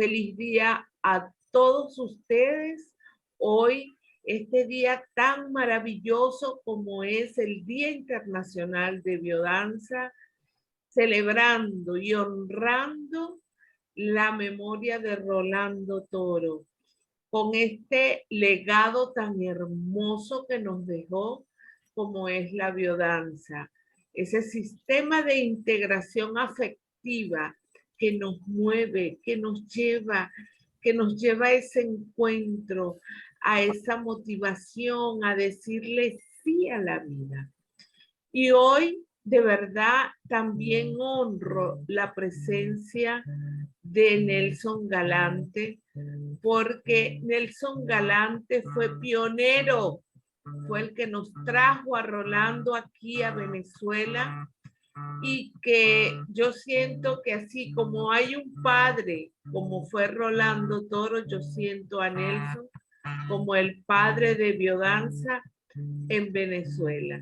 feliz día a todos ustedes. Hoy, este día tan maravilloso como es el Día Internacional de Biodanza, celebrando y honrando la memoria de Rolando Toro, con este legado tan hermoso que nos dejó como es la biodanza, ese sistema de integración afectiva que nos mueve, que nos lleva a ese encuentro, a esa motivación, a decirle sí a la vida. Y hoy, de verdad, también honro la presencia de Nelson Galante, porque Nelson Galante fue pionero, fue el que nos trajo a Rolando aquí a Venezuela, y que yo siento que así como hay un padre, como fue Rolando Toro, yo siento a Nelson como el padre de biodanza en Venezuela.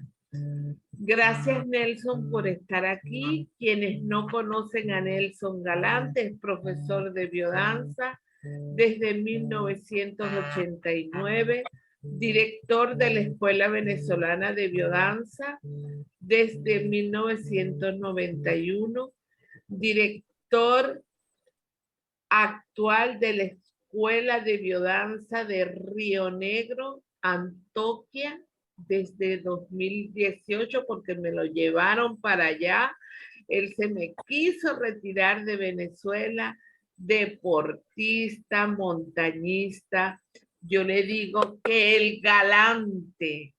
Gracias, Nelson, por estar aquí. Quienes no conocen a Nelson Galante, es profesor de biodanza desde 1989, director de la Escuela Venezolana de Biodanza desde 1991, director actual de la Escuela de Biodanza de Río Negro, Antioquia, desde 2018, porque me lo llevaron para allá. Él se me quiso retirar de Venezuela, deportista, montañista. Yo le digo que el galante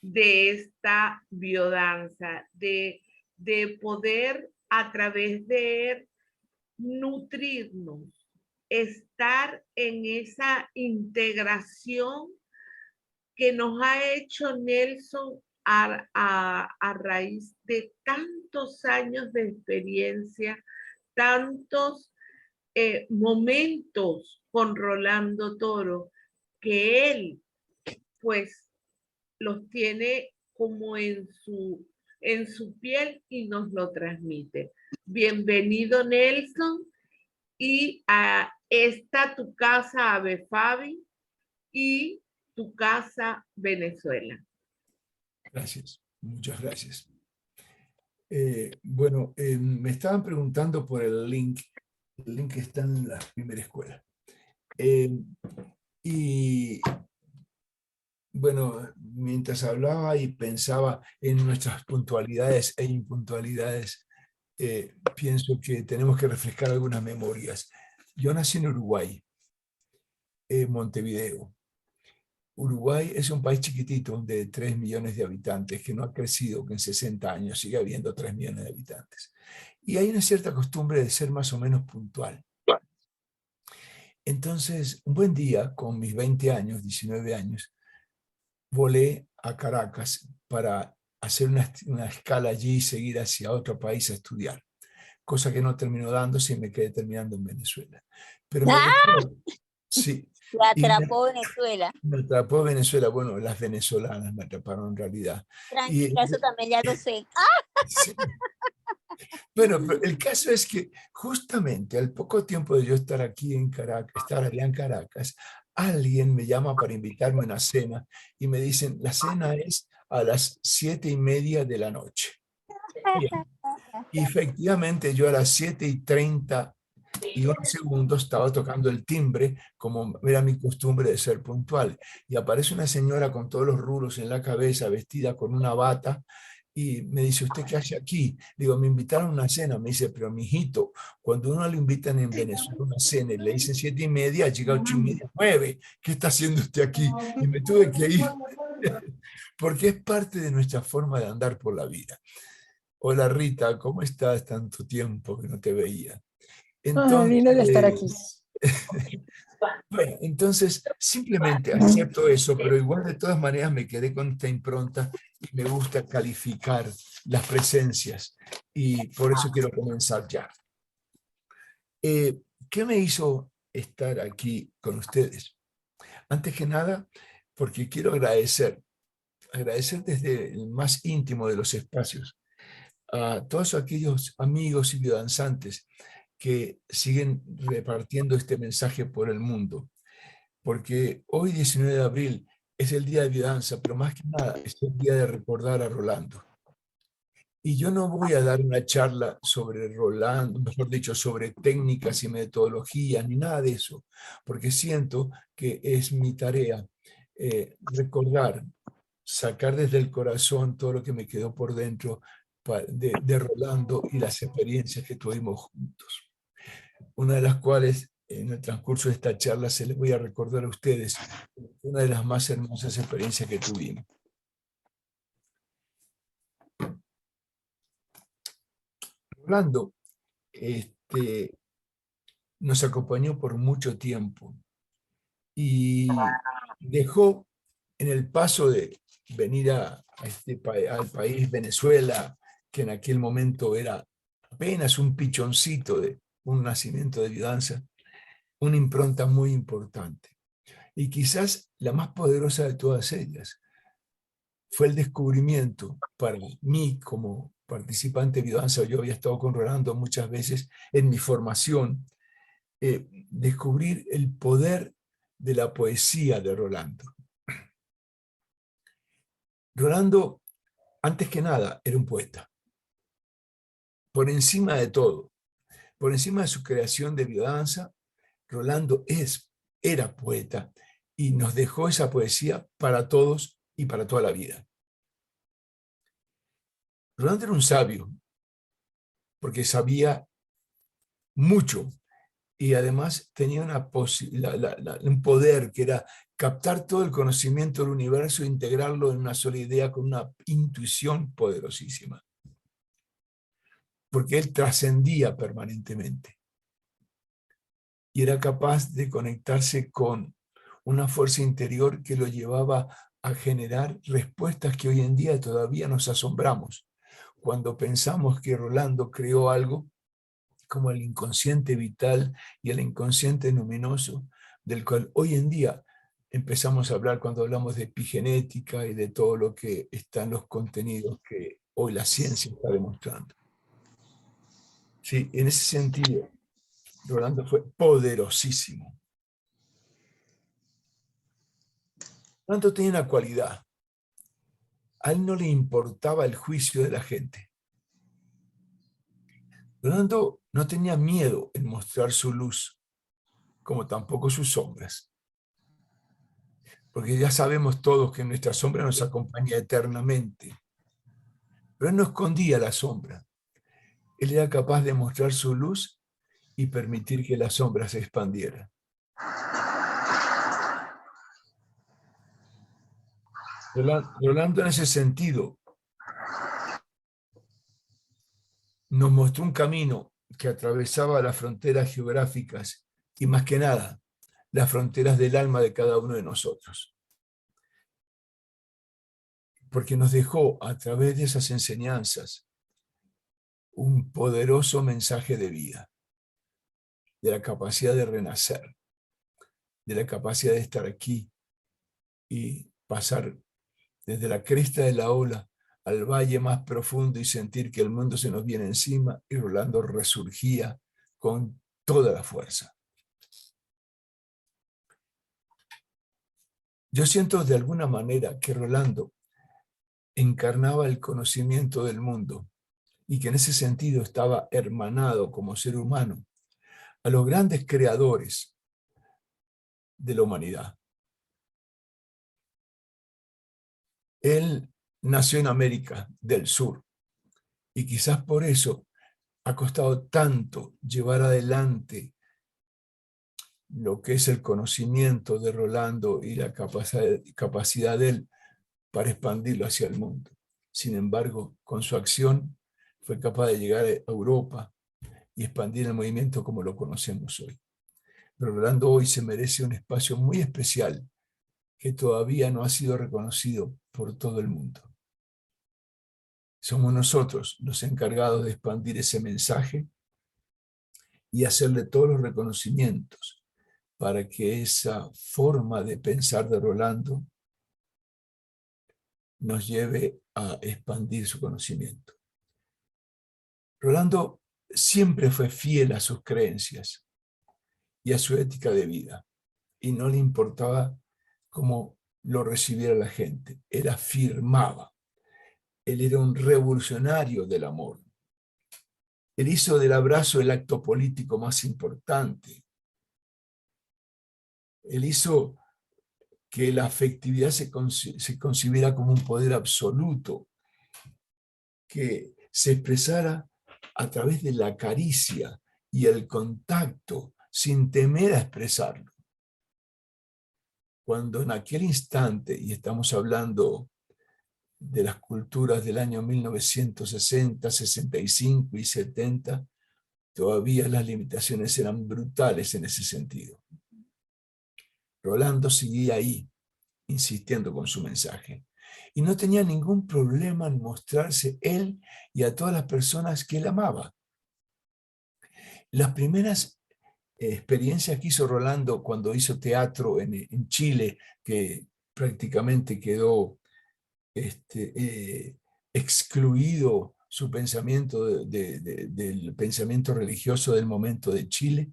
de esta biodanza, de poder a través de él nutrirnos, estar en esa integración que nos ha hecho Nelson a raíz de tantos años de experiencia, tantos momentos con Rolando Toro, que él pues los tiene como en su piel y nos lo transmite. Bienvenido, Nelson, y a esta tu casa, Ave Fabi, y tu casa, Venezuela. Gracias, muchas gracias. Me estaban preguntando por el link que está en la primera escuela. Y bueno, mientras hablaba y pensaba en nuestras puntualidades e impuntualidades, pienso que tenemos que refrescar algunas memorias. Yo nací en Uruguay, Montevideo. Uruguay es un país chiquitito de 3 millones de habitantes que no ha crecido, que en 60 años sigue habiendo 3 millones de habitantes. Y hay una cierta costumbre de ser más o menos puntual. Entonces, un buen día, con mis 20 años, 19 años, volé a Caracas para hacer una escala allí y seguir hacia otro país a estudiar, cosa que no terminó dándose y me quedé terminando en Venezuela. Pero sí. Te atrapó Venezuela. Me atrapó Venezuela, bueno, las venezolanas me atraparon en realidad. Tranquila, eso también ya lo sé. Sí. Bueno, pero el caso es que justamente al poco tiempo de yo estar aquí en Caracas, estar allá en Caracas, alguien me llama para invitarme a una cena y me dicen, la cena es a las 7:30 de la noche. Bien. Y efectivamente yo a las 7:30 y 1 segundo estaba tocando el timbre, como era mi costumbre de ser puntual. Y aparece una señora con todos los rulos en la cabeza, vestida con una bata, y me dice, ¿usted qué hace aquí? Digo, me invitaron a una cena. Me dice, pero mijito, cuando uno le invitan en Venezuela a una cena y le dicen 7:30, llega 8:30, 9. ¿Qué está haciendo usted aquí? Y me tuve que ir, porque es parte de nuestra forma de andar por la vida. Hola Rita, ¿cómo estás? Tanto tiempo que no te veía. Entonces, lindo de estar aquí. Bueno, entonces simplemente acepto eso, pero igual de todas maneras me quedé con esta impronta y me gusta calificar las presencias y por eso quiero comenzar ya. ¿Qué me hizo estar aquí con ustedes? Antes que nada, porque quiero agradecer desde el más íntimo de los espacios a todos aquellos amigos y biodanzantes que siguen repartiendo este mensaje por el mundo. Porque hoy, 19 de abril, es el día de biodanza, pero más que nada es el día de recordar a Rolando. Y yo no voy a dar una charla sobre Rolando, mejor dicho, sobre técnicas y metodologías, ni nada de eso, porque siento que es mi tarea recordar, sacar desde el corazón todo lo que me quedó por dentro de Rolando y las experiencias que tuvimos juntos. Una de las cuales en el transcurso de esta charla se les voy a recordar a ustedes, una de las más hermosas experiencias que tuvimos. Rolando nos acompañó por mucho tiempo y dejó en el paso de venir al país Venezuela, que en aquel momento era apenas un pichoncito de un nacimiento de biodanza, una impronta muy importante. Y quizás la más poderosa de todas ellas fue el descubrimiento para mí como participante de biodanza. Yo había estado con Rolando muchas veces en mi formación, descubrir el poder de la poesía de Rolando. Rolando, antes que nada, era un poeta. Por encima de todo, por encima de su creación de biodanza, Rolando era poeta y nos dejó esa poesía para todos y para toda la vida. Rolando era un sabio, porque sabía mucho y además tenía un poder que era captar todo el conocimiento del universo e integrarlo en una sola idea con una intuición poderosísima. Porque él trascendía permanentemente y era capaz de conectarse con una fuerza interior que lo llevaba a generar respuestas que hoy en día todavía nos asombramos cuando pensamos que Rolando creó algo como el inconsciente vital y el inconsciente luminoso, del cual hoy en día empezamos a hablar cuando hablamos de epigenética y de todo lo que están los contenidos que hoy la ciencia está demostrando. Sí, en ese sentido, Rolando fue poderosísimo. Rolando tenía una cualidad. A él no le importaba el juicio de la gente. Rolando no tenía miedo en mostrar su luz, como tampoco sus sombras. Porque ya sabemos todos que nuestra sombra nos acompaña eternamente. Pero él no escondía la sombra. Él era capaz de mostrar su luz y permitir que la sombra se expandiera. Rolando en ese sentido nos mostró un camino que atravesaba las fronteras geográficas y más que nada las fronteras del alma de cada uno de nosotros. Porque nos dejó a través de esas enseñanzas un poderoso mensaje de vida, de la capacidad de renacer, de la capacidad de estar aquí y pasar desde la cresta de la ola al valle más profundo y sentir que el mundo se nos viene encima, y Rolando resurgía con toda la fuerza. Yo siento de alguna manera que Rolando encarnaba el conocimiento del mundo y que en ese sentido estaba hermanado como ser humano a los grandes creadores de la humanidad. Él nació en América del Sur y quizás por eso ha costado tanto llevar adelante lo que es el conocimiento de Rolando y la capacidad de él para expandirlo hacia el mundo. Sin embargo, con su acción fue capaz de llegar a Europa y expandir el movimiento como lo conocemos hoy. Pero Rolando hoy se merece un espacio muy especial que todavía no ha sido reconocido por todo el mundo. Somos nosotros los encargados de expandir ese mensaje y hacerle todos los reconocimientos para que esa forma de pensar de Rolando nos lleve a expandir su conocimiento. Rolando siempre fue fiel a sus creencias y a su ética de vida. Y no le importaba cómo lo recibiera la gente. Él afirmaba. Él era un revolucionario del amor. Él hizo del abrazo el acto político más importante. Él hizo que la afectividad se concibiera como un poder absoluto, que se expresara a través de la caricia y el contacto, sin temer a expresarlo. Cuando en aquel instante, y estamos hablando de las culturas del año 1960, 65 y 70, todavía las limitaciones eran brutales en ese sentido. Rolando seguía ahí, insistiendo con su mensaje. Y no tenía ningún problema en mostrarse él y a todas las personas que él amaba. Las primeras experiencias que hizo Rolando cuando hizo teatro en Chile, que prácticamente quedó excluido su pensamiento del pensamiento religioso del momento de Chile,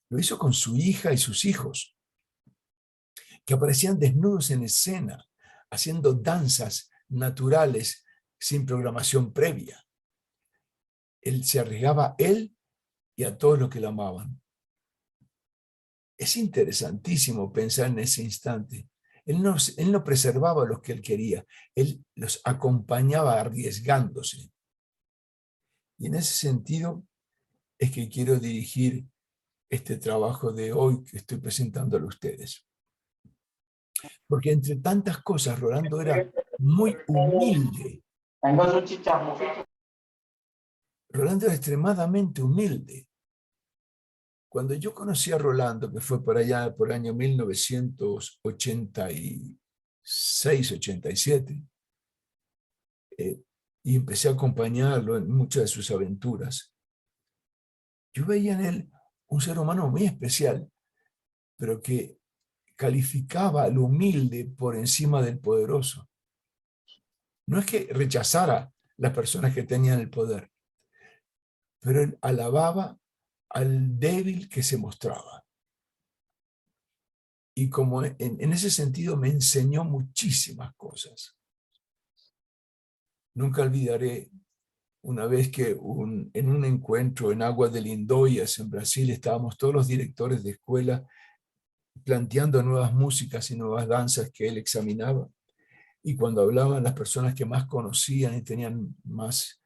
lo hizo con su hija y sus hijos, que aparecían desnudos en escena, haciendo danzas naturales sin programación previa. Él se arriesgaba, él y a todos los que lo amaban. Es interesantísimo pensar en ese instante. Él no preservaba a los que él quería, él los acompañaba arriesgándose. Y en ese sentido es que quiero dirigir este trabajo de hoy que estoy presentándole a ustedes. Porque entre tantas cosas, Rolando era muy humilde. Rolando era extremadamente humilde. Cuando yo conocí a Rolando, que fue por allá por el año 1986, 87, y empecé a acompañarlo en muchas de sus aventuras, yo veía en él un ser humano muy especial, pero que calificaba lo humilde por encima del poderoso. No es que rechazara las personas que tenían el poder, pero él alababa al débil que se mostraba. Y como en ese sentido me enseñó muchísimas cosas. Nunca olvidaré una vez que en un encuentro en Águas de Lindóias, en Brasil, estábamos todos los directores de escuela planteando nuevas músicas y nuevas danzas que él examinaba. Y cuando hablaban las personas que más conocían y tenían más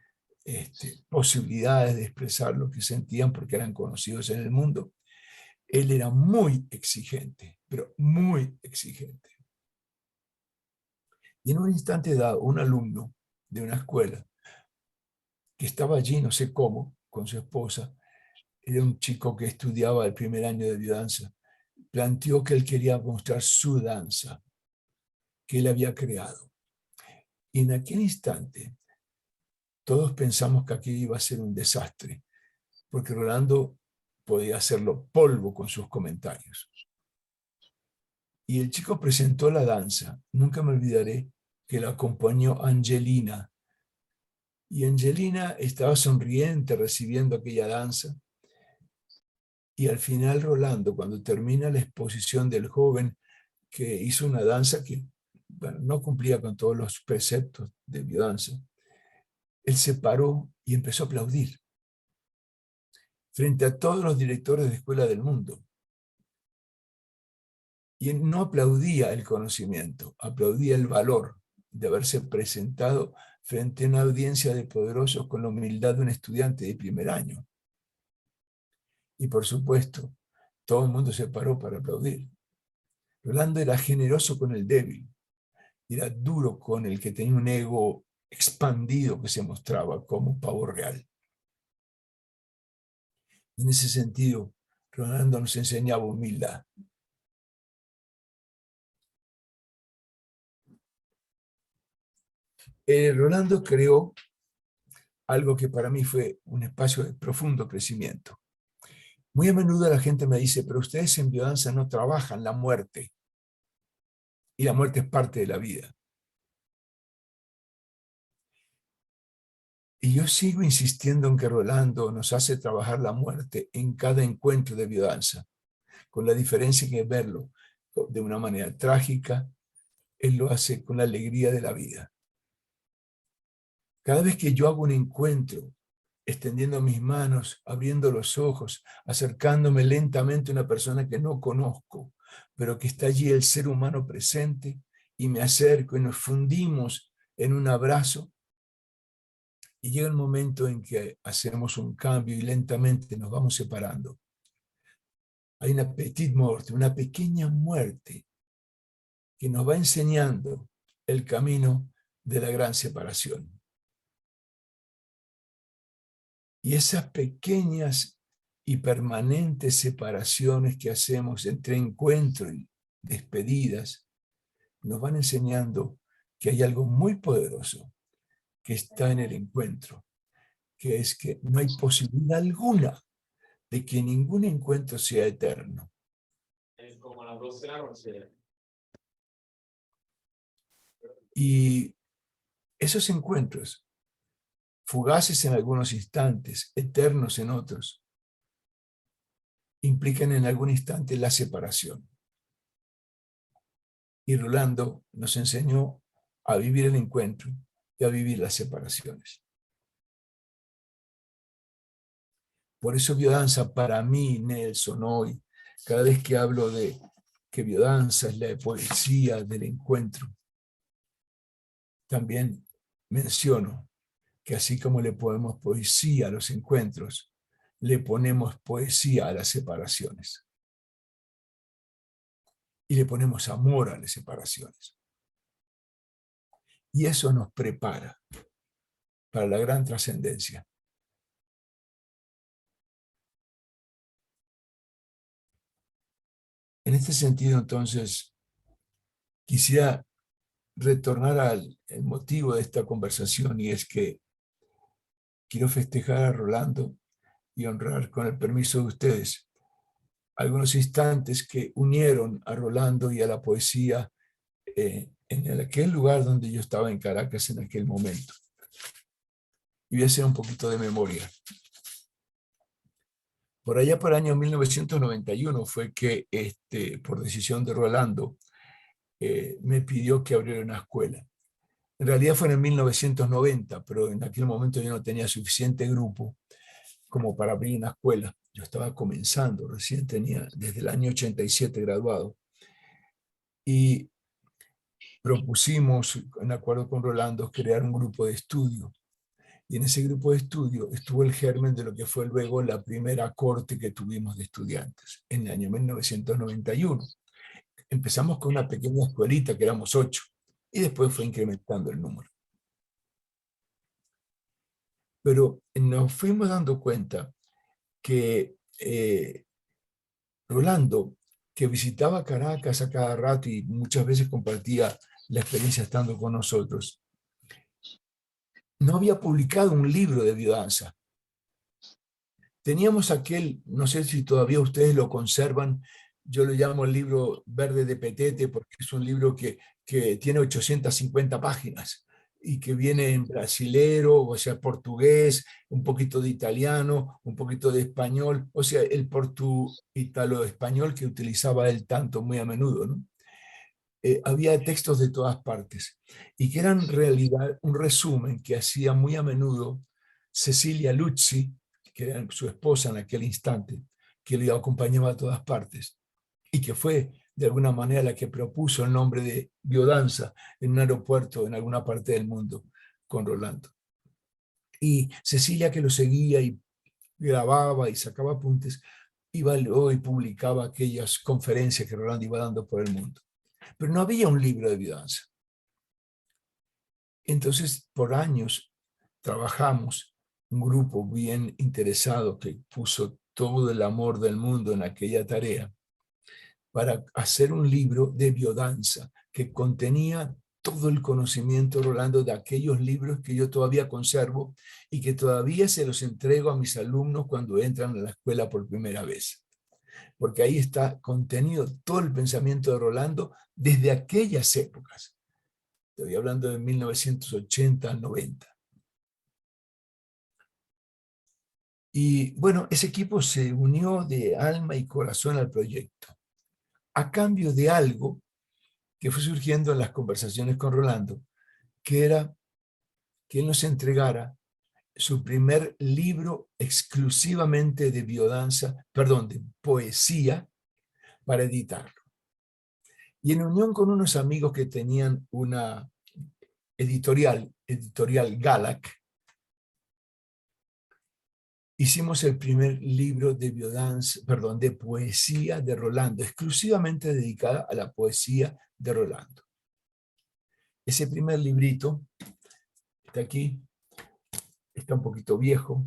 posibilidades de expresar lo que sentían porque eran conocidos en el mundo, él era muy exigente, pero muy exigente. Y en un instante dado, un alumno de una escuela que estaba allí, no sé cómo, con su esposa, era un chico que estudiaba el primer año de biodanza, planteó que él quería mostrar su danza que él había creado. Y en aquel instante, todos pensamos que aquí iba a ser un desastre, porque Rolando podía hacerlo polvo con sus comentarios. Y el chico presentó la danza. Nunca me olvidaré que la acompañó Angelina. Y Angelina estaba sonriente recibiendo aquella danza. Y al final Rolando, cuando termina la exposición del joven que hizo una danza que no cumplía con todos los preceptos de biodanza, él se paró y empezó a aplaudir frente a todos los directores de escuela del mundo. Y él no aplaudía el conocimiento, aplaudía el valor de haberse presentado frente a una audiencia de poderosos con la humildad de un estudiante de primer año. Y por supuesto, todo el mundo se paró para aplaudir. Rolando era generoso con el débil, era duro con el que tenía un ego expandido que se mostraba como un pavo real. En ese sentido, Rolando nos enseñaba humildad. Rolando creó algo que para mí fue un espacio de profundo crecimiento. Muy a menudo la gente me dice, pero ustedes en biodanza no trabajan la muerte. Y la muerte es parte de la vida. Y yo sigo insistiendo en que Rolando nos hace trabajar la muerte en cada encuentro de biodanza, con la diferencia que verlo de una manera trágica, él lo hace con la alegría de la vida. Cada vez que yo hago un encuentro, extendiendo mis manos, abriendo los ojos, acercándome lentamente a una persona que no conozco, pero que está allí el ser humano presente, y me acerco y nos fundimos en un abrazo, y llega el momento en que hacemos un cambio y lentamente nos vamos separando. Hay una petite mort, una pequeña muerte, que nos va enseñando el camino de la gran separación. Y esas pequeñas y permanentes separaciones que hacemos entre encuentro y despedidas nos van enseñando que hay algo muy poderoso que está en el encuentro, que es que no hay posibilidad alguna de que ningún encuentro sea eterno. Es como las 12 de la noche. Y esos encuentros, fugaces en algunos instantes, eternos en otros, implican en algún instante la separación. Y Rolando nos enseñó a vivir el encuentro y a vivir las separaciones. Por eso biodanza para mí, Nelson, hoy, cada vez que hablo de que biodanza es la poesía del encuentro, también menciono que así como le ponemos poesía a los encuentros, le ponemos poesía a las separaciones. Y le ponemos amor a las separaciones. Y eso nos prepara para la gran trascendencia. En este sentido, entonces, quisiera retornar al motivo de esta conversación, y es que quiero festejar a Rolando y honrar, con el permiso de ustedes, algunos instantes que unieron a Rolando y a la poesía en aquel lugar donde yo estaba en Caracas en aquel momento. Y voy a hacer un poquito de memoria. Por allá por el año 1991 fue que, por decisión de Rolando, me pidió que abriera una escuela. En realidad fue en 1990, pero en aquel momento yo no tenía suficiente grupo como para abrir una escuela. Yo estaba comenzando, recién tenía desde el año 87 graduado. Y propusimos, en acuerdo con Rolando, crear un grupo de estudio. Y en ese grupo de estudio estuvo el germen de lo que fue luego la primera corte que tuvimos de estudiantes, en el año 1991. Empezamos con una pequeña escuelita, que éramos 8, y después fue incrementando el número. Pero nos fuimos dando cuenta que Rolando, que visitaba Caracas a cada rato y muchas veces compartía la experiencia estando con nosotros, no había publicado un libro de biodanza. Teníamos aquel, no sé si todavía ustedes lo conservan, yo lo llamo el libro verde de Petete, porque es un libro que tiene 850 páginas y que viene en brasilero, o sea, portugués, un poquito de italiano, un poquito de español, o sea, el portu-italo-español que utilizaba él tanto muy a menudo, ¿no? Había textos de todas partes y que eran en realidad un resumen que hacía muy a menudo Cecilia Luzzi, que era su esposa en aquel instante, que le acompañaba a todas partes y que fue de alguna manera la que propuso el nombre de biodanza en un aeropuerto en alguna parte del mundo con Rolando. Y Cecilia, que lo seguía y grababa y sacaba apuntes, iba luego y publicaba aquellas conferencias que Rolando iba dando por el mundo. Pero no había un libro de biodanza. Entonces, por años trabajamos, un grupo bien interesado que puso todo el amor del mundo en aquella tarea, para hacer un libro de biodanza que contenía todo el conocimiento, Rolando, de aquellos libros que yo todavía conservo y que todavía se los entrego a mis alumnos cuando entran a la escuela por primera vez. Porque ahí está contenido todo el pensamiento de Rolando desde aquellas épocas. Estoy hablando de 1980 al 90. Y bueno, ese equipo se unió de alma y corazón al proyecto, a cambio de algo que fue surgiendo en las conversaciones con Rolando, que era que él nos entregara su primer libro exclusivamente de biodanza, perdón, de poesía, para editarlo. Y en unión con unos amigos que tenían una editorial Galac, hicimos el primer libro de biodanza, perdón, de poesía de Rolando, exclusivamente dedicada a la poesía de Rolando. Ese primer librito está aquí, está un poquito viejo.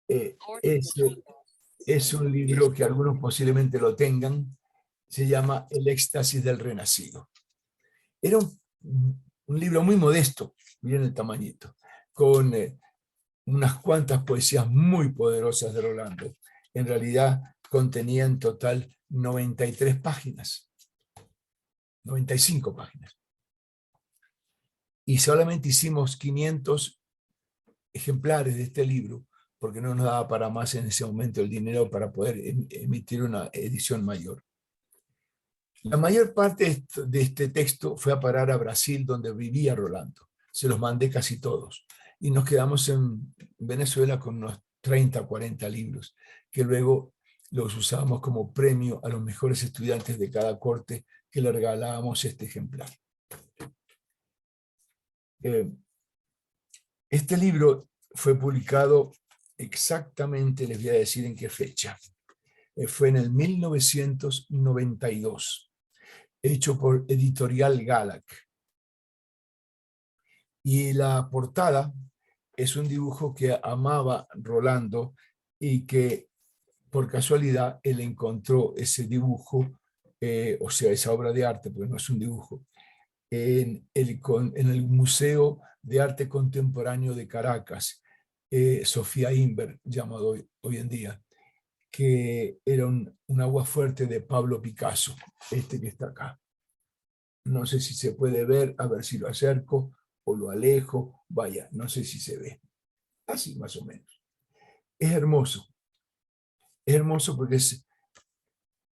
Es un libro que algunos posiblemente lo tengan, se llama El éxtasis del renacido. Era un libro muy modesto, miren el tamañito, con unas cuantas poesías muy poderosas de Rolando. En realidad contenía en total 93 páginas, 95 páginas. Y solamente hicimos 500 ejemplares de este libro, porque no nos daba para más en ese momento el dinero para poder emitir una edición mayor. La mayor parte de este texto fue a parar a Brasil, donde vivía Rolando. Se los mandé casi todos. Y nos quedamos en Venezuela con unos 30, 40 libros, que luego los usábamos como premio a los mejores estudiantes de cada corte, que le regalábamos este ejemplar. Este libro fue publicado exactamente, les voy a decir en qué fecha. Fue en el 1992, hecho por Editorial Galac. Y la portada es un dibujo que amaba Rolando y que por casualidad él encontró ese dibujo, o sea, esa obra de arte, porque no es un dibujo, en el Museo de Arte Contemporáneo de Caracas, Sofía Inver, llamado hoy en día, que era un agua fuerte de Pablo Picasso, este que está acá. No sé si se puede ver, a ver si lo acerco o lo alejo, vaya, no sé si se ve. Así más o menos. Es hermoso porque es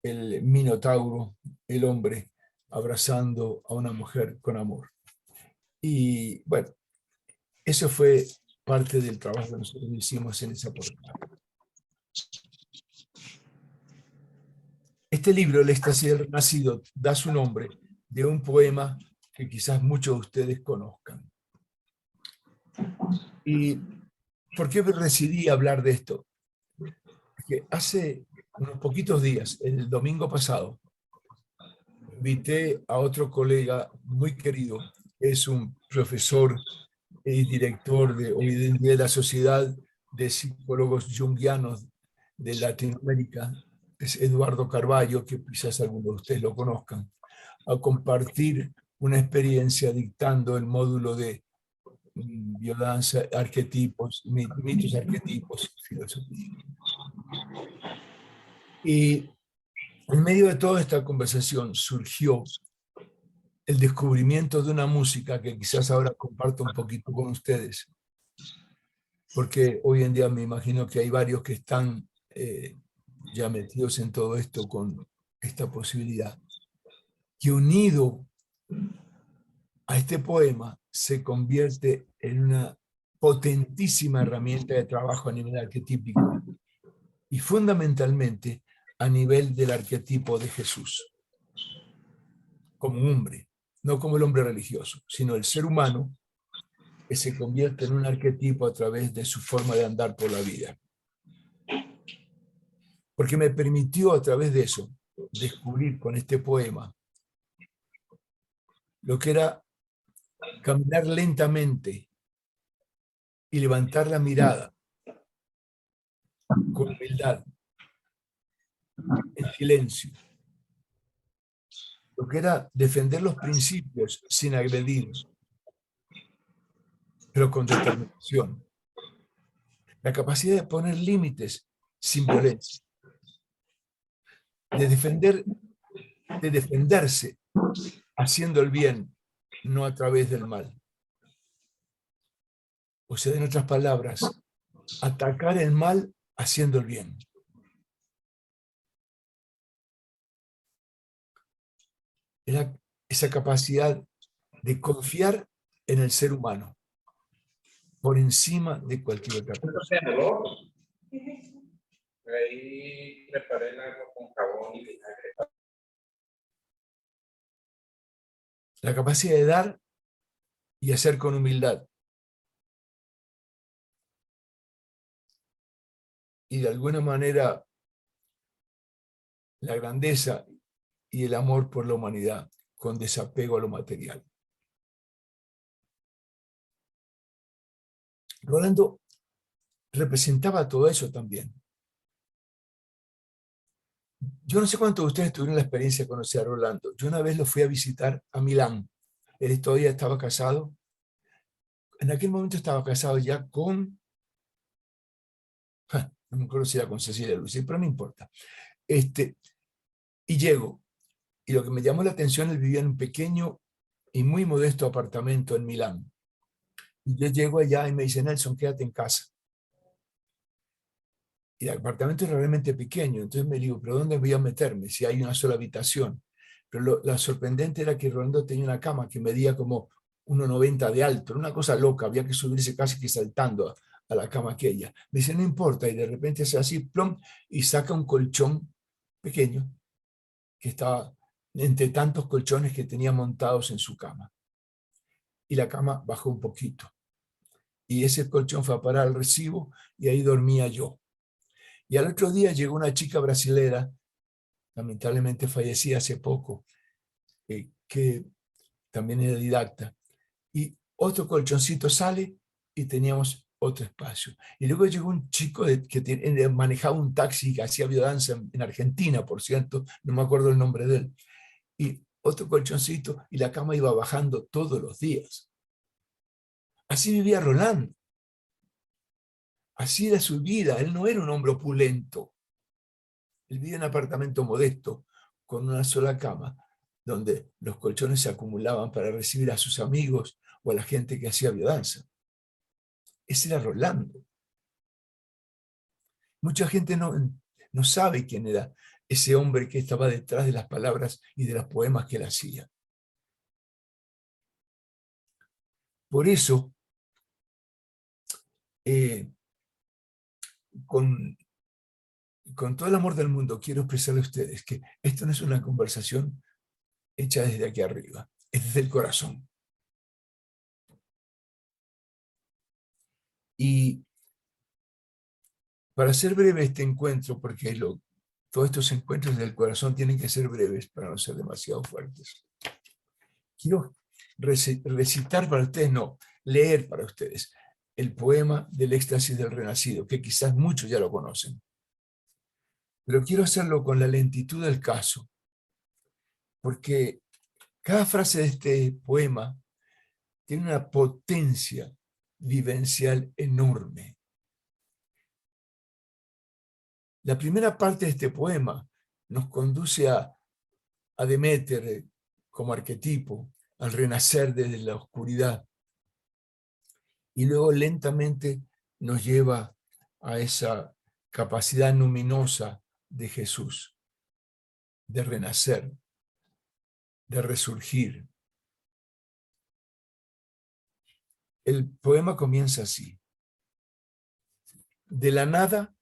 el Minotauro, el hombre, abrazando a una mujer con amor. Y bueno, eso fue parte del trabajo que nosotros hicimos en esa portada. Este libro, El éxtasis del renacido, da su nombre de un poema que quizás muchos de ustedes conozcan. ¿Y por qué decidí hablar de esto? Porque hace unos poquitos días, el domingo pasado, invité a otro colega muy querido, es un profesor y director hoy en día de la Sociedad de Psicólogos Jungianos de Latinoamérica, es Eduardo Carballo, que quizás algunos de ustedes lo conozcan, a compartir una experiencia dictando el módulo de biodanza, arquetipos, mitos, arquetipos, filosofía. Y en medio de toda esta conversación surgió el descubrimiento de una música que quizás ahora comparto un poquito con ustedes, porque hoy en día me imagino que hay varios que están ya metidos en todo esto con esta posibilidad, que unido a este poema se convierte en una potentísima herramienta de trabajo a nivel arquetípico y fundamentalmente a nivel del arquetipo de Jesús, como hombre, no como el hombre religioso, sino el ser humano que se convierte en un arquetipo a través de su forma de andar por la vida. Porque me permitió a través de eso descubrir con este poema lo que era caminar lentamente y levantar la mirada con humildad, en silencio. Lo que era defender los principios sin agredir, pero con determinación. La capacidad de poner límites sin violencia. De defenderse haciendo el bien, no a través del mal. O sea, en otras palabras, atacar el mal haciendo el bien. Era esa capacidad de confiar en el ser humano por encima de cualquier otra cosa. Ahí preparé el agua con jabón y vinagre. La capacidad de dar y hacer con humildad. Y de alguna manera la grandeza y el amor por la humanidad con desapego a lo material. Rolando representaba todo eso también. Yo no sé cuántos de ustedes tuvieron la experiencia de conocer a Rolando. Yo una vez lo fui a visitar a Milán. Él todavía estaba casado. En aquel momento estaba casado ya con... no me acuerdo si era con Cecilia Lucy, pero no importa. Y llego. Y lo que me llamó la atención, él vivía en un pequeño y muy modesto apartamento en Milán. Y yo llego allá y me dice, Nelson, quédate en casa. Y el apartamento es realmente pequeño, entonces me digo, ¿pero dónde voy a meterme si hay una sola habitación? Pero lo sorprendente era que Rolando tenía una cama que medía como 1,90 de alto, era una cosa loca, había que subirse casi que saltando a la cama aquella. Me dice, no importa, y de repente hace así, plom, y saca un colchón pequeño que estaba entre tantos colchones que tenía montados en su cama. Y la cama bajó un poquito. Y ese colchón fue a parar al recibo y ahí dormía yo. Y al otro día llegó una chica brasilera, lamentablemente fallecida hace poco, que también era didacta. Y otro colchoncito sale y teníamos otro espacio. Y luego llegó un chico que manejaba un taxi que hacía biodanza en Argentina, por cierto, no me acuerdo el nombre de él. Y otro colchoncito y la cama iba bajando todos los días. Así vivía Rolando. Así era su vida. Él no era un hombre opulento. Él vivía en un apartamento modesto, con una sola cama, donde los colchones se acumulaban para recibir a sus amigos o a la gente que hacía biodanza. Ese era Rolando. Mucha gente no sabe quién era ese hombre que estaba detrás de las palabras y de los poemas que él hacía. Por eso, con todo el amor del mundo, quiero expresarle a ustedes que esto no es una conversación hecha desde aquí arriba, es desde el corazón. Y para hacer breve este encuentro, porque todos estos encuentros del corazón tienen que ser breves para no ser demasiado fuertes, quiero recitar para ustedes, no, leer para ustedes el poema del éxtasis del renacido, que quizás muchos ya lo conocen. Pero quiero hacerlo con la lentitud del caso, porque cada frase de este poema tiene una potencia vivencial enorme. La primera parte de este poema nos conduce a Deméter como arquetipo, al renacer desde la oscuridad. Y luego lentamente nos lleva a esa capacidad luminosa de Jesús, de renacer, de resurgir. El poema comienza así. De la nada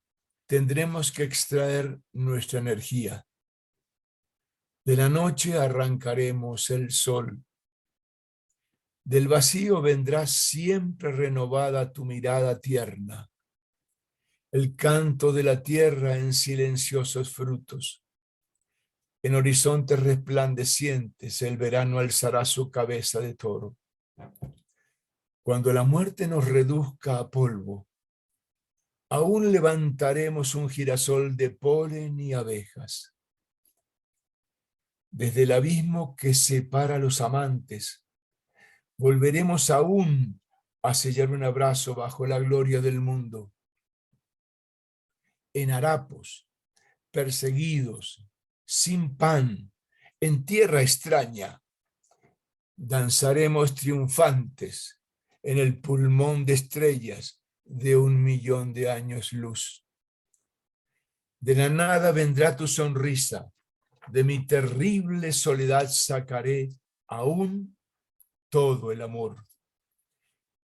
tendremos que extraer nuestra energía. De la noche arrancaremos el sol. Del vacío vendrá siempre renovada tu mirada tierna. El canto de la tierra en silenciosos frutos. En horizontes resplandecientes el verano alzará su cabeza de toro. Cuando la muerte nos reduzca a polvo, aún levantaremos un girasol de polen y abejas. Desde el abismo que separa a los amantes, volveremos aún a sellar un abrazo bajo la gloria del mundo. En harapos, perseguidos, sin pan, en tierra extraña, danzaremos triunfantes en el pulmón de estrellas de 1.000.000 de años luz. De la nada vendrá tu sonrisa, de mi terrible soledad sacaré aún todo el amor.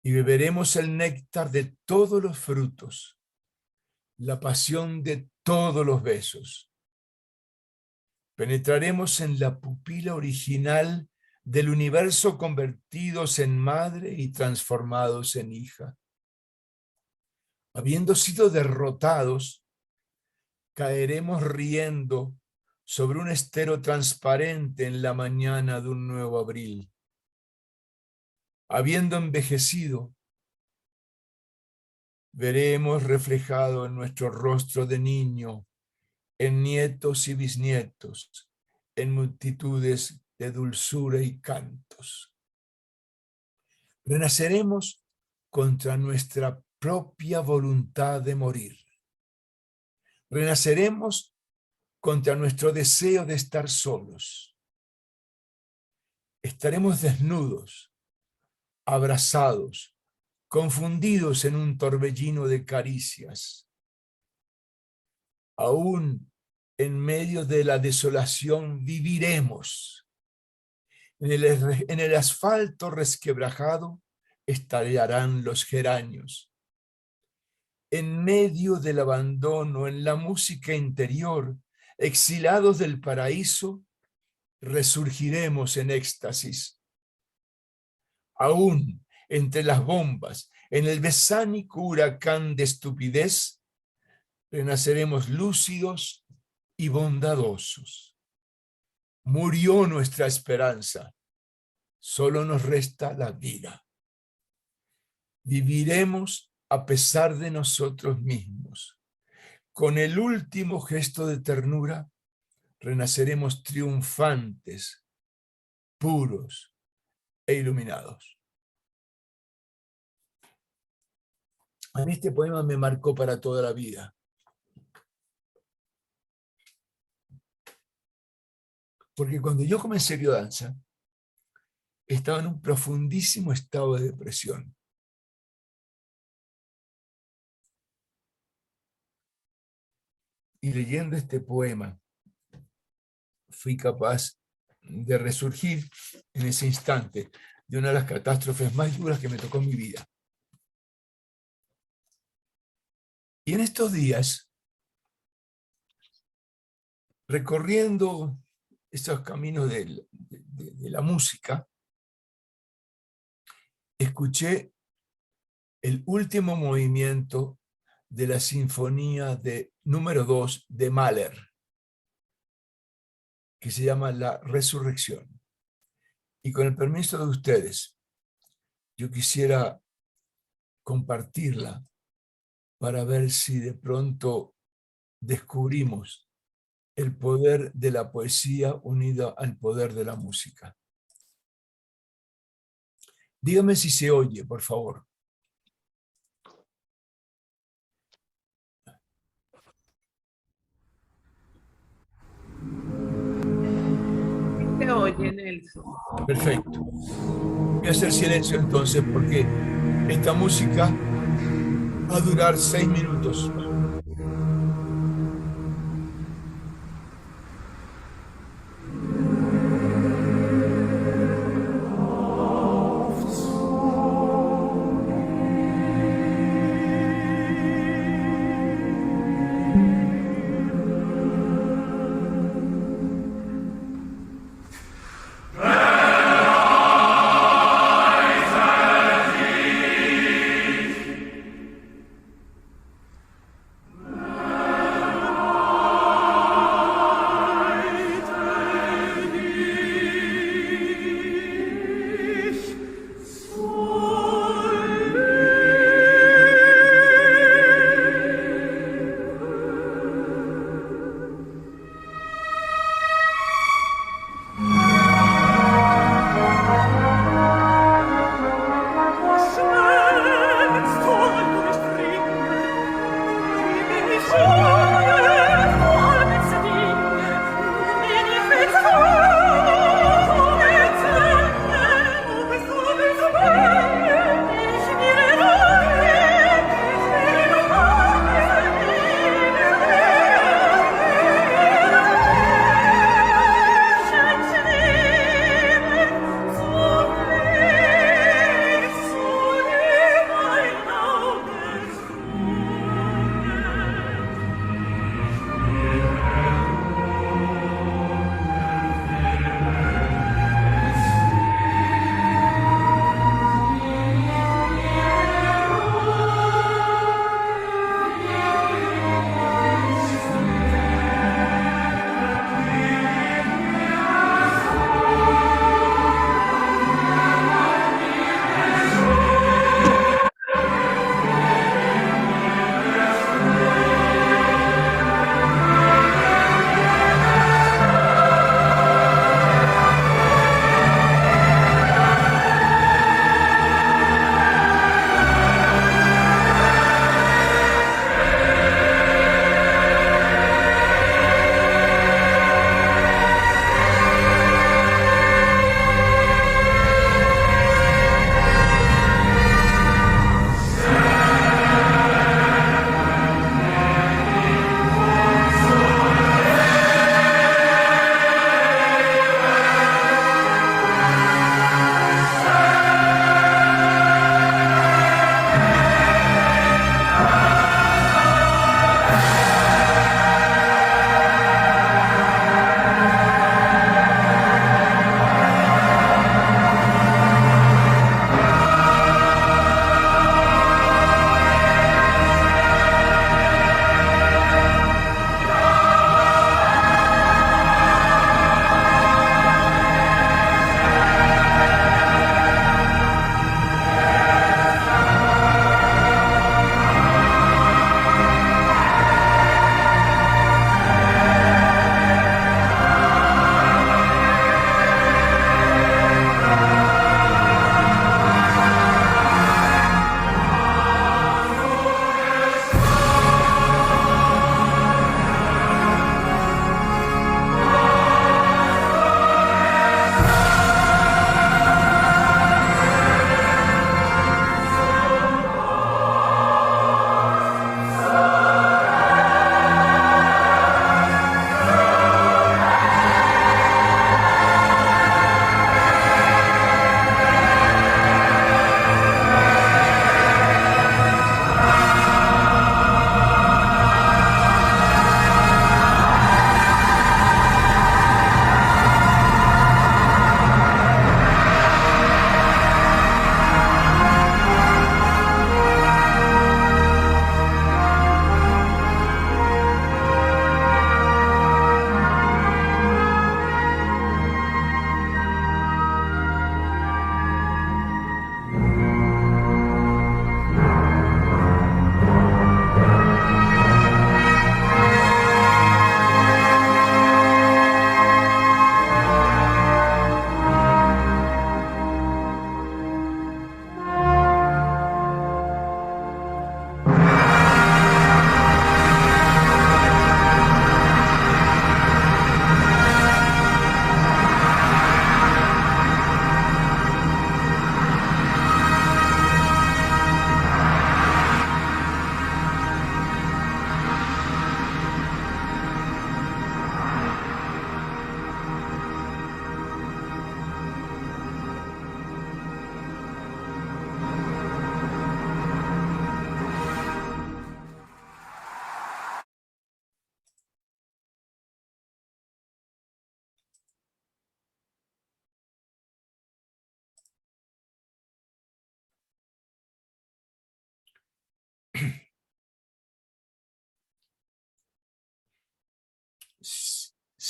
Y beberemos el néctar de todos los frutos, la pasión de todos los besos. Penetraremos en la pupila original del universo convertidos en madre y transformados en hija. Habiendo sido derrotados, caeremos riendo sobre un estero transparente en la mañana de un nuevo abril. Habiendo envejecido, veremos reflejado en nuestro rostro de niño, en nietos y bisnietos, en multitudes de dulzura y cantos. Renaceremos contra nuestra propia voluntad de morir. Renaceremos contra nuestro deseo de estar solos. Estaremos desnudos, abrazados, confundidos en un torbellino de caricias. Aún en medio de la desolación viviremos. En el asfalto resquebrajado estallarán los geranios. En medio del abandono, en la música interior, exilados del paraíso, resurgiremos en éxtasis. Aún entre las bombas, en el besánico huracán de estupidez, renaceremos lúcidos y bondadosos. Murió nuestra esperanza, solo nos resta la vida. Viviremos a pesar de nosotros mismos. Con el último gesto de ternura, renaceremos triunfantes, puros e iluminados. A mí este poema me marcó para toda la vida. Porque cuando yo comencé biodanza, estaba en un profundísimo estado de depresión. Y leyendo este poema, fui capaz de resurgir en ese instante de una de las catástrofes más duras que me tocó en mi vida. Y en estos días, recorriendo esos caminos de la música, escuché el último movimiento de la sinfonía número 2 de Mahler, que se llama La Resurrección. Y con el permiso de ustedes, yo quisiera compartirla para ver si de pronto descubrimos el poder de la poesía unido al poder de la música. Dígame si se oye, por favor. Se oye, Nelson. Perfecto. Voy a hacer silencio entonces porque esta música va a durar 6 minutos.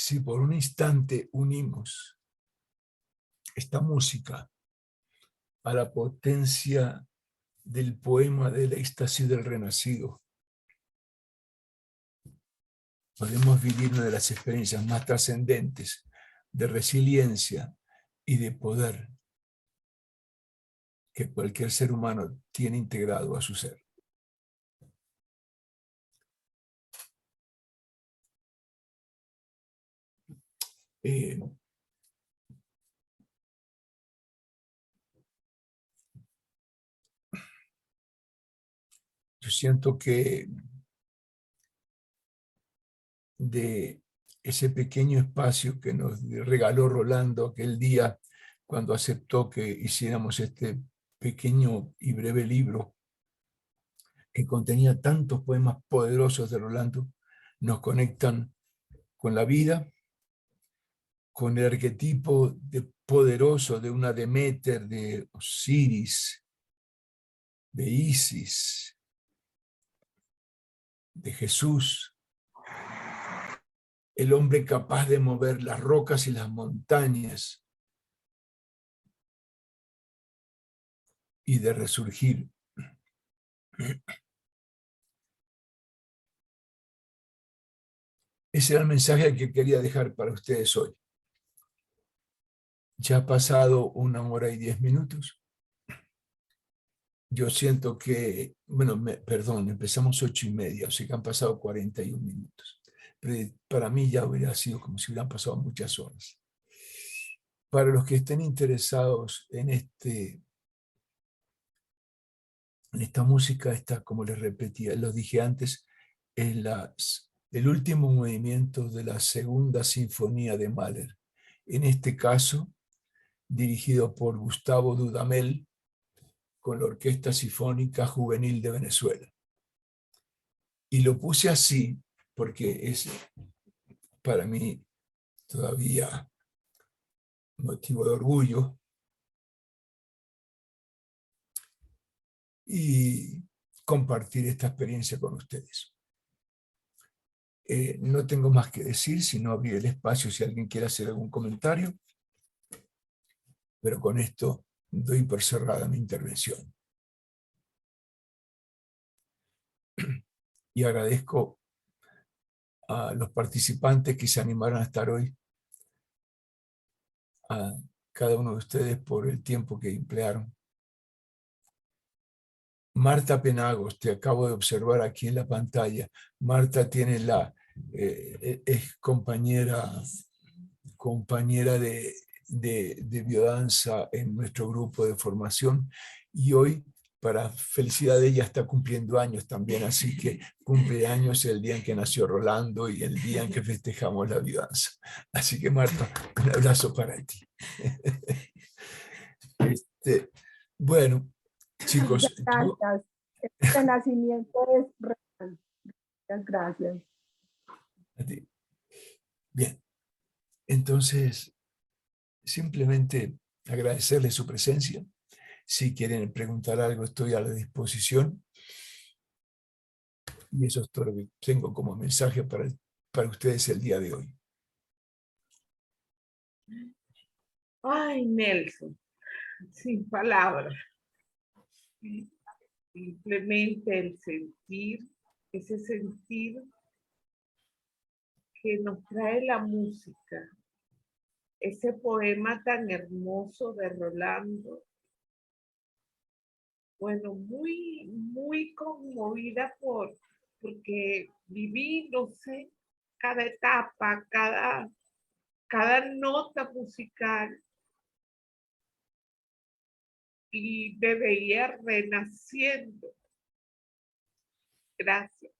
si por un instante unimos esta música a la potencia del poema del éxtasis del renacido, podemos vivir una de las experiencias más trascendentes de resiliencia y de poder que cualquier ser humano tiene integrado a su ser. Yo siento que de ese pequeño espacio que nos regaló Rolando aquel día cuando aceptó que hiciéramos este pequeño y breve libro que contenía tantos poemas poderosos de Rolando, nos conectan con la vida, con el arquetipo de poderoso de una Deméter, de Osiris, de Isis, de Jesús, el hombre capaz de mover las rocas y las montañas y de resurgir. Ese era el mensaje que quería dejar para ustedes hoy. Ya ha pasado 1 hora y 10 minutos. Yo siento que, bueno, perdón, empezamos 8:30, o sea que han pasado 41 minutos. Pero para mí ya hubiera sido como si hubieran pasado muchas horas. Para los que estén interesados en esta música, como les repetía, lo dije antes, es el último movimiento de la segunda sinfonía de Mahler. En este caso, dirigido por Gustavo Dudamel, con la Orquesta Sinfónica Juvenil de Venezuela. Y lo puse así porque es para mí todavía motivo de orgullo y compartir esta experiencia con ustedes. No tengo más que decir, sino abrir el espacio si alguien quiere hacer algún comentario, pero con esto doy por cerrada mi intervención. Y agradezco a los participantes que se animaron a estar hoy, a cada uno de ustedes por el tiempo que emplearon. Marta Penagos, te acabo de observar aquí en la pantalla. Marta tiene es compañera de biodanza en nuestro grupo de formación y hoy, para felicidad de ella, está cumpliendo años también, así que cumple años el día en que nació Rolando y el día en que festejamos la biodanza. Así que Marta, un abrazo para ti. Bueno, chicos, gracias. Este nacimiento es real. Muchas gracias. A ti. Bien, entonces simplemente agradecerles su presencia. Si quieren preguntar algo, estoy a la disposición. Y eso es todo lo que tengo como mensaje para ustedes el día de hoy. Ay, Nelson, sin palabras. Simplemente el sentir, ese sentir que nos trae la música, ese poema tan hermoso de Rolando. Bueno, muy, muy conmovida porque viví, no sé, cada etapa, cada nota musical y me veía renaciendo. Gracias.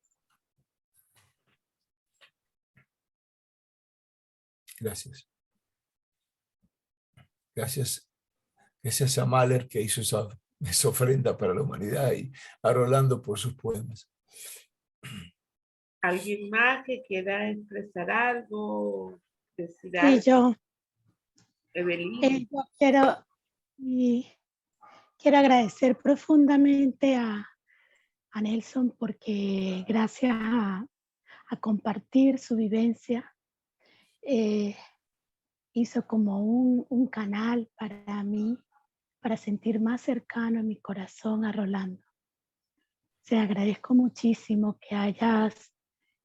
Gracias. Gracias a Mahler que hizo esa ofrenda para la humanidad y a Rolando por sus poemas. ¿Alguien más que quiera expresar algo? Decir Sí, yo. Evelyn. Yo quiero agradecer profundamente a Nelson porque gracias a compartir su vivencia hizo como un canal para mí, para sentir más cercano en mi corazón a Rolando. Te agradezco muchísimo que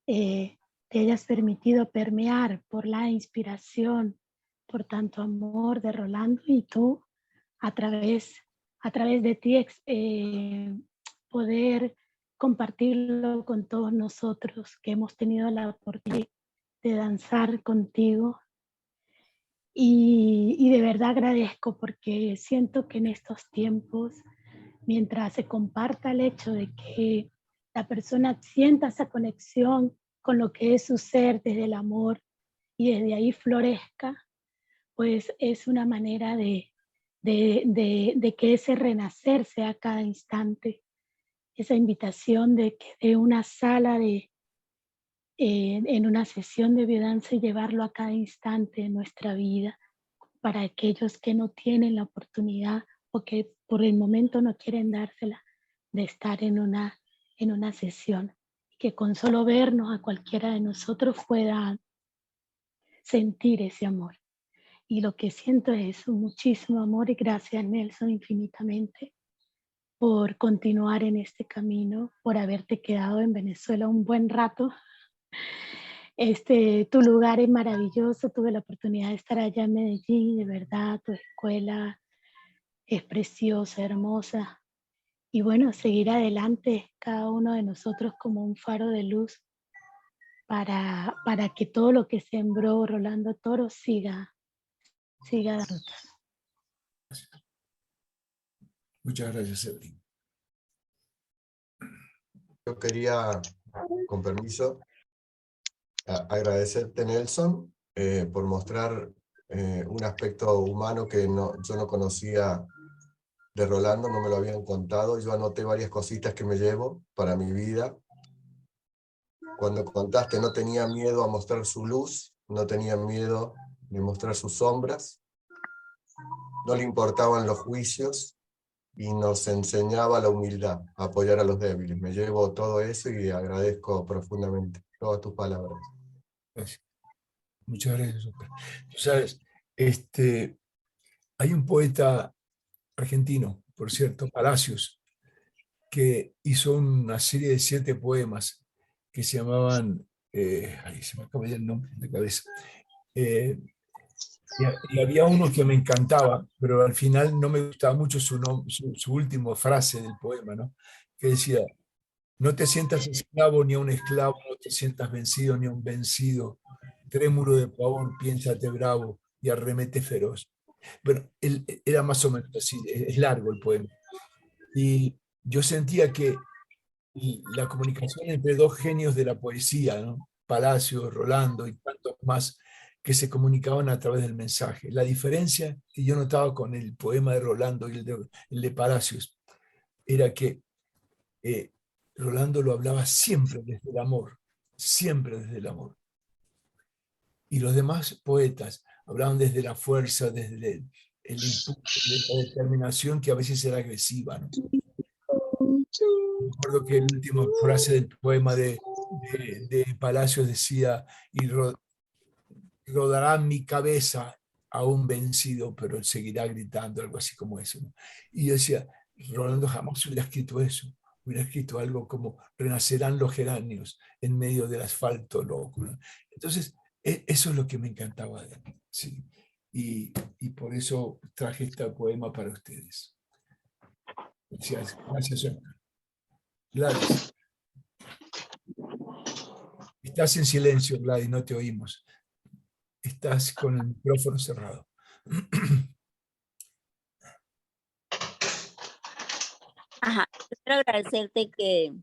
te hayas permitido permear por la inspiración, por tanto amor de Rolando, y tú a través de ti poder compartirlo con todos nosotros que hemos tenido la oportunidad de danzar contigo. Y de verdad agradezco, porque siento que en estos tiempos, mientras se comparta el hecho de que la persona sienta esa conexión con lo que es su ser desde el amor y desde ahí florezca, pues es una manera de que ese renacer sea cada instante, esa invitación de que de una sala en una sesión de biodanza, y llevarlo a cada instante de nuestra vida para aquellos que no tienen la oportunidad o que por el momento no quieren dársela, de estar en una sesión, que con solo vernos a cualquiera de nosotros pueda sentir ese amor. Y lo que siento es muchísimo amor, y gracias, Nelson, infinitamente por continuar en este camino, por haberte quedado en Venezuela un buen rato. Tu lugar es maravilloso, tuve la oportunidad de estar allá en Medellín, de verdad, tu escuela es preciosa, hermosa. Y bueno, seguir adelante, cada uno de nosotros como un faro de luz para que todo lo que sembró Rolando Toro siga dando frutos. Muchas gracias, Evelyn. Yo quería, con permiso, agradecerte, Nelson, por mostrar un aspecto humano que yo no conocía de Rolando, no me lo habían contado. Yo anoté varias cositas que me llevo para mi vida. Cuando contaste, no tenía miedo a mostrar su luz, no tenía miedo de mostrar sus sombras, no le importaban los juicios, y nos enseñaba la humildad, a apoyar a los débiles. Me llevo todo eso y agradezco profundamente todas tus palabras. Gracias. Muchas gracias, Oscar. Tú sabes, hay un poeta argentino, por cierto, Palacios, que hizo una serie de 7 poemas que se llamaban, se me acaba ya el nombre de la cabeza, y había uno que me encantaba, pero al final no me gustaba mucho su última frase del poema, ¿no? Que decía: no te sientas esclavo ni a un esclavo, no te sientas vencido ni a un vencido, trémulo de pavor, piénsate bravo y arremete feroz. Bueno, él era más o menos así, es largo el poema. Y yo sentía que la comunicación entre dos genios de la poesía, ¿no? Palacio, Rolando y tantos más, que se comunicaban a través del mensaje. La diferencia que yo notaba con el poema de Rolando y el de Palacios era que Rolando lo hablaba siempre desde el amor, siempre desde el amor. Y los demás poetas hablaban desde la fuerza, desde el impulso, de la determinación, que a veces era agresiva, ¿no? Recuerdo que la última frase del poema de Palacios decía: y rodará mi cabeza aún vencido, pero él seguirá gritando, algo así como eso, ¿no? Y yo decía, Rolando jamás hubiera escrito eso, hubiera escrito algo como: renacerán los geranios en medio del asfalto loco, ¿no? Entonces, eso es lo que me encantaba de él, ¿sí? Y por eso traje este poema para ustedes. Gracias, gracias. Gladys. Estás en silencio, Gladys, no te oímos. Estás con el micrófono cerrado. Ajá, quiero agradecerte que,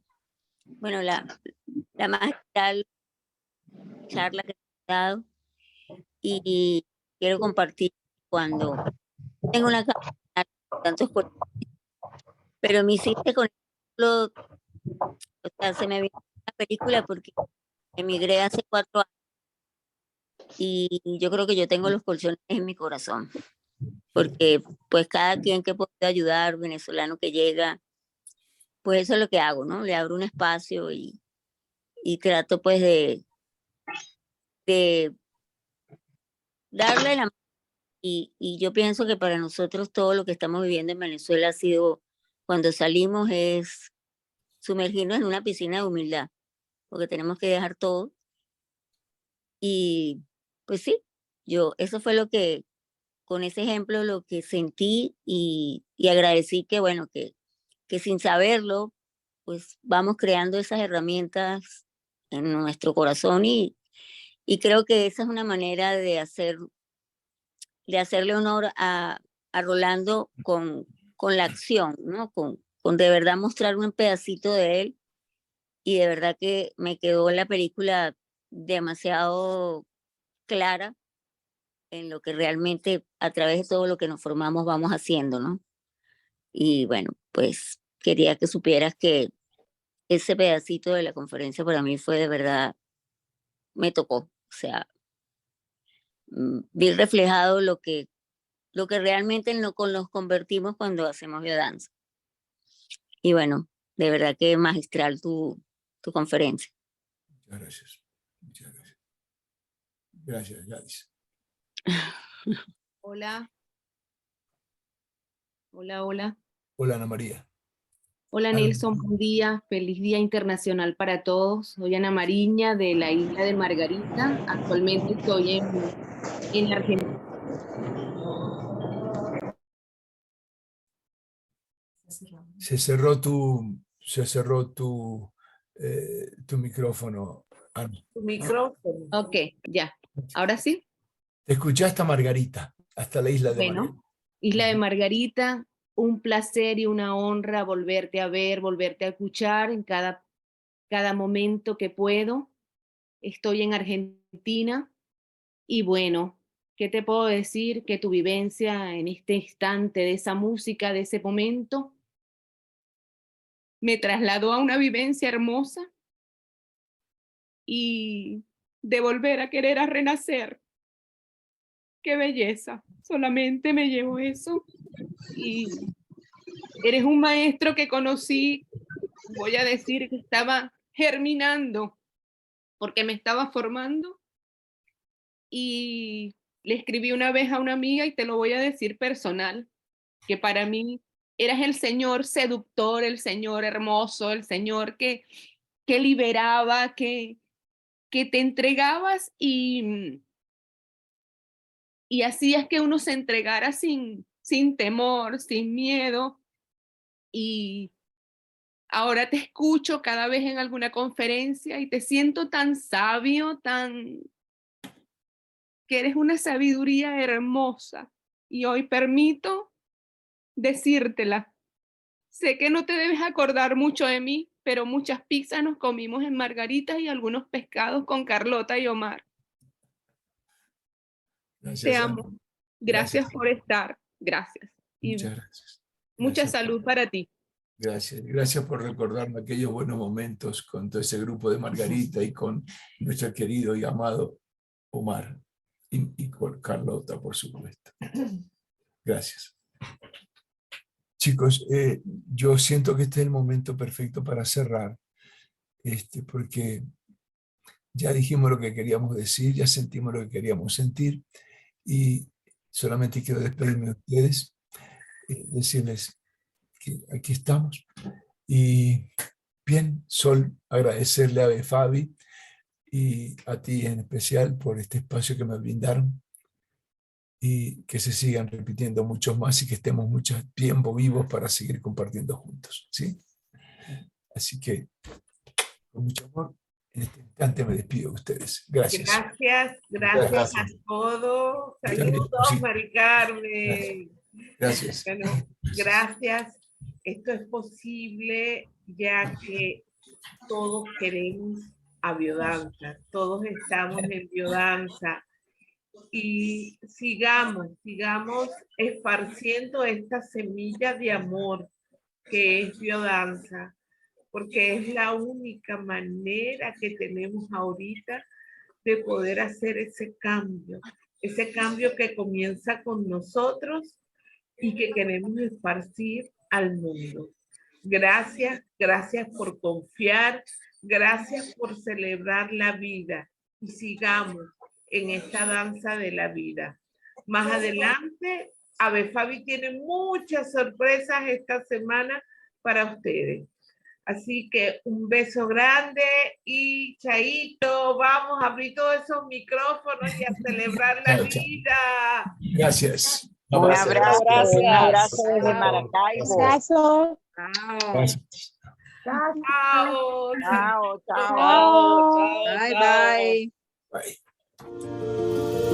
bueno, la magistral charla que te he dado, y quiero compartir cuando tengo una cantidad de tantos colores, pero me hiciste con o sea, se me vino una película porque emigré hace 4 años y yo creo que yo tengo los colchones en mi corazón, porque pues cada quien que puede ayudar, venezolano que llega, pues eso es lo que hago, ¿no? Le abro un espacio y trato pues de darle la y yo pienso que para nosotros todo lo que estamos viviendo en Venezuela ha sido, cuando salimos, es sumergirnos en una piscina de humildad, porque tenemos que dejar todo. Y pues sí, eso fue lo que, con ese ejemplo, lo que sentí y agradecí que, bueno, que sin saberlo, pues vamos creando esas herramientas en nuestro corazón y creo que esa es una manera de hacerle honor a Rolando con la acción, ¿no? Con de verdad mostrar un pedacito de él y de verdad que me quedó la película demasiado clara en lo que realmente a través de todo lo que nos formamos vamos haciendo, ¿no? Y bueno, pues quería que supieras que ese pedacito de la conferencia para mí fue de verdad, me tocó, o sea, vi reflejado lo que realmente nos convertimos cuando hacemos biodanza. Y bueno, de verdad que magistral tu conferencia. Muchas gracias. Muchas gracias. Gracias, Gladys. Hola. Hola, hola. Hola, Ana María. Hola, Nelson, buen día. Feliz Día Internacional para todos. Soy Ana Mariña de la isla de Margarita. Actualmente estoy en Argentina. Se cerró tu micrófono, Ana. Tu micrófono. Ok, ya. ¿Ahora sí? Te escuché hasta Margarita, hasta la isla de Margarita. Bueno, Isla de Margarita, un placer y una honra volverte a ver, volverte a escuchar en cada momento que puedo. Estoy en Argentina y bueno, ¿qué te puedo decir? Que tu vivencia en este instante de esa música, de ese momento, me trasladó a una vivencia hermosa y de volver a querer a renacer. ¡Qué belleza! Solamente me llevo eso. Y eres un maestro que conocí, voy a decir que estaba germinando, porque me estaba formando. Y le escribí una vez a una amiga y te lo voy a decir personal, que para mí eras el Señor seductor, el Señor hermoso, el Señor que liberaba, que te entregabas y hacías que uno se entregara sin temor, sin miedo. Y ahora te escucho cada vez en alguna conferencia y te siento tan sabio, que eres una sabiduría hermosa. Y hoy permito decírtela. Sé que no te debes acordar mucho de mí, pero muchas pizzas nos comimos en Margaritas y algunos pescados con Carlota y Omar. Gracias, Te Ana. amo. Gracias por estar. Gracias. Y Muchas gracias. mucha Gracias. salud para ti. Gracias. Gracias por recordarme aquellos buenos momentos con todo ese grupo de Margarita y con nuestro querido y amado Omar y con Carlota, por supuesto. Gracias. Chicos, yo siento que este es el momento perfecto para cerrar, porque ya dijimos lo que queríamos decir, ya sentimos lo que queríamos sentir y solamente quiero despedirme de ustedes, decirles que aquí estamos y bien, Sol, agradecerle a Fabi y a ti en especial por este espacio que me brindaron y que se sigan repitiendo muchos más y que estemos mucho tiempo vivos para seguir compartiendo juntos, ¿sí? Así que, con mucho amor, en este instante me despido de ustedes. Gracias. Gracias a todos. Saludos, Sí. Mari Carmen. Gracias. Bueno, gracias. Esto es posible ya que todos queremos a biodanza, todos estamos en biodanza y sigamos esparciendo esta semilla de amor que es biodanza, porque es la única manera que tenemos ahorita de poder hacer ese cambio que comienza con nosotros y que queremos esparcir al mundo. Gracias por confiar, gracias por celebrar la vida y sigamos en esta danza de la vida. Más adelante, Ave Fabi tiene muchas sorpresas esta semana para ustedes. Así que un beso grande y chaito, vamos a abrir todos esos micrófonos y a celebrar la Chao, chao. vida. Gracias. Un Bye-bye. abrazo desde Chao. Maracaibo. Abrazo. Chao. Gracias. Chao. Chao, chao. Chao. Bye, bye. Bye.